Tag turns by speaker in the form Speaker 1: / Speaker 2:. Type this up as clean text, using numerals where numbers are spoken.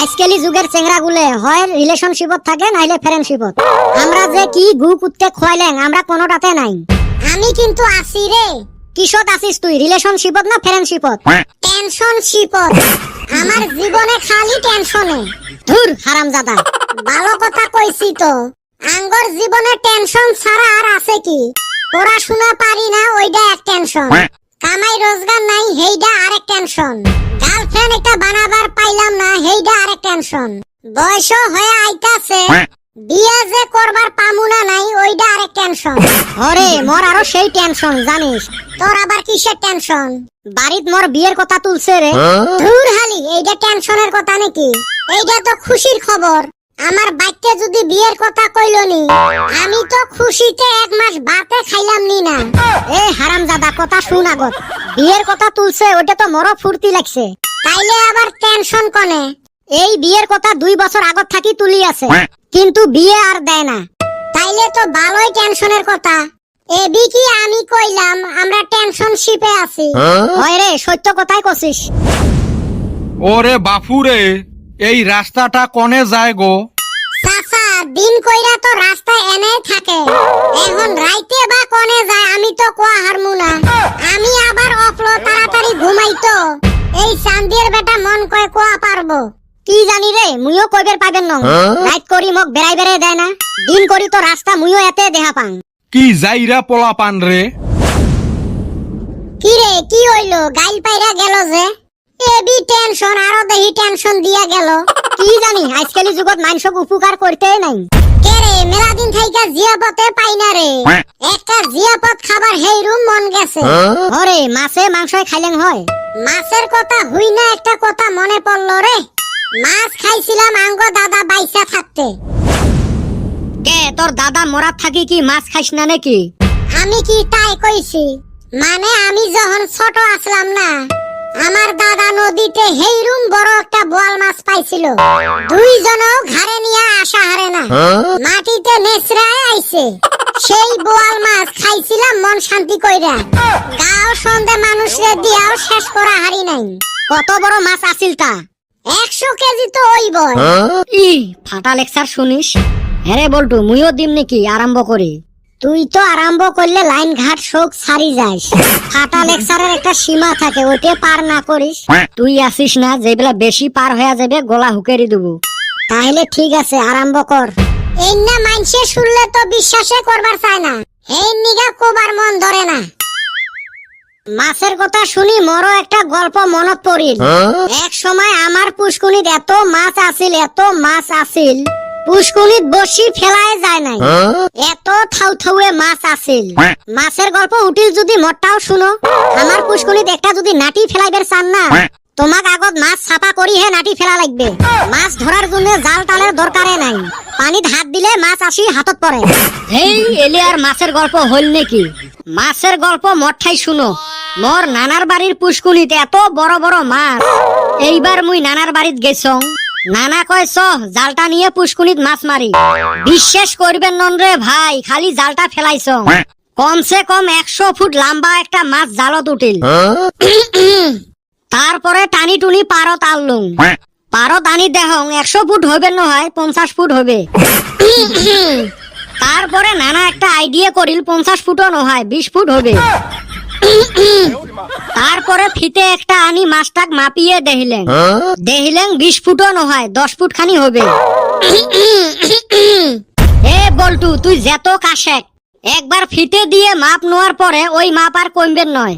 Speaker 1: আজকালি যুগের চেংড়াগুলো হয় রিলেশনশিপত থাকে নাইলে ফ্রেন্ডশিপত। আমরা যে কি গু কুত্তে খোয়াইলেন আমরা কোনোটাতে নাই। আমি কিন্তু আছি রে। কিসত আছিস তুই, রিলেশনশিপত না ফ্রেন্ডশিপত? টেনশনশিপত। আমার জীবনে খালি টেনশনে। ধুর হারামজাদা, ভালো কথা কইছি তো। আঙ্গর জীবনে টেনশন ছাড়া আর আছে কি? পড়াশোনা পারি না ওইটা এক টেনশন, কামাই রোজগার নাই হেইডা আরেক টেনশন, গার্লফ্রেন্ড একটা বানাবার পাইলাম না হেইডা আরেক টেনশন, বয়স হয়ে আইতাছে বিয়ে যে করবার পামুনা নাই ওইটা আরেক টেনশন। ওরে মোর আরো সেই টেনশন জানিস। তোর আবার কিসের টেনশন? বাড়িত মোর বিয়ের কথা তুলছে রে। ধুর হালি, এইটা টেনশনের কথা নাকি? এইটা তো খুশির খবর। আমার বাইতে যদি বিয়ের কথা কইলনি আমি তো খুশিতে এক মাস ভাতে খাইলাম নি না। এ হারামজাদা কথা শুন আগত। বিয়ের কথা তুলছে ওইটা তো মরো ফুর্তি লাগছে, তাইলে আবার টেনশন কনে? এই বিয়ের কথা 2 বছর আগত থাকি তুলি আছে, কিন্তু বিয়ে আর দেয় না। তাইলে তো ভালোই টেনশনের কথা। এবি কি আমি কইলাম আমরা টেনশনশিপে আছি? হয় রে, সত্য কথাই কইছিস।
Speaker 2: ওরে বাপুরে, এই রাস্তাটা কনে যায় গো?
Speaker 1: চাচা দিন কইরা তো রাস্তা এনে থাকে, এখন রাইতে বা কনে যায় আমি তো কোয়া হারমু না। আমি আবার অফলো তাড়াতাড়ি ঘুমাইতো, এই চান্দির বেটা মন কয় কোয়া পারবো কি জানি রে। মুইও কইবের পাবেন ন, রাইত করি মোক বেড়াই বেড়াই দেয় না, দিন করি তো রাস্তা মুইও এতে দেহা পাং।
Speaker 2: কি যাইরা পোলা পান রে?
Speaker 1: কি রে কি হইলো? গাইল পাইরা গেল যে। এবি টেনশন আরো দেহি টেনশন দিয়া গেল। কি জানি আজকালি যুগত মানুষক উপকার করতে নাই। কে রে মেলা দিন থাইকা জিয়াপতে পাই না রে। একটা জিয়াপত খাবার হেই রুম মন গেছে। ওরে মাছে মাংস খাইলেন হয়? মাছের কথা হই না, একটা কথা মনে পড়লো রে। মাছ খাইছিলাম আঙ্গ দাদা বাইসা থাকতে। কে তোর দাদা মরা থাকি কি মাছ খাইস না নাকি? আমি কি তাই কইছি? মানে আমি যখন ছোট আসলাম না, আমার দাদা নদীতে হেইরুম বড় একটা বোয়াল মাছ পাইছিল। দুইজনও ঘাড়ে নিয়ে আসা হারে না, মাটিতে নেচড়ায় আইছে। সেই বোয়াল মাছ খাইছিলাম মন শান্তি কইরা। গাও সন্ধে মানুষরে দিয়াও শেষ করা হারি নাই। কত বড় মাছ আছিল তা? 100 কেজি তো হইব। ই ফাটা লেকচার শুনিস? হ্যাঁ বলটু, মুইও দিম নাকি আরম্ভ করি? তুই তো আরম্ভ করলে লাইন ঘাট শোক ছাড়ি যাস। ফাটা লেকচারের একটা সীমা থাকে, ওইতে পার না করিস। তুই আসিস না, যেগুলা বেশি পার হয়ে যাবে গলা হুকেরি দেবো। তাহলে ঠিক আছে আরম্ভ কর। এই না মানসে শুনলে তো বিশ্বাসে করবার চায় না, এই নিগা কোবার মন ধরে না। মাছের কথা শুনি মরো একটা গল্প মনত পড়িল। এক সময় আমার পুষ্কুনিত এত মাছ আছিল, এত মাছ আছিল, পুষ্কুনিত বসি ফেলায় যায় নাই, এত থাউথাউয়ে মাছ আছিল। মাছের গল্প উঠিল যদি মোরটাও শুনো। আমার পুষ্কুনিত একটা যদি নাটি ফেলাইবার চান না, তোমাক আগত মাছ ছাপা করি হে নাটি ফেলা লাগবে। মাছ ধরার জন্য জাল টালের দরকারে নাই, পানিত হাত দিলে মাছ আসি হাতত পড়ে। এই এলে আর মাছের গল্প হইল নাকি? মাছের গল্প মোরটাই শুনো। মোর নানার বাড়ির পুষ্কুনিতে এত বড় বড় মাছ। এইবার মুই নানার বাড়িত গেছং, নানা কয় চ জালটা নিয়ে পুষ্কুনিত মাছ মারি। বিশ্বাস করবেন নন রে ভাই, খালি জালটা ফেলাইছ, কমসে কম 100 ফুট লম্বা একটা মাছ জালত উঠিল। তারপরে টানি টুনি পারত আনলুম। পারত আনি দেহং 100 ফুট হবে নহয় 50 ফুট হবে। তারপরে নানা একটা আইডিয়া করিল 50 ফুটও নহয় 20 ফুট হবে। তারপরে ফিতে একটা আনি মাছটাক মাপিয়ে দেখিলেন 20 ফুটও নহয় 10 ফুট খানি হবে। এ বল্টু তুই যেত কাশেক, একবার ফিতে দিয়ে মাপ নেওয়ার পরে ওই মাপ আর কমবেন নয়।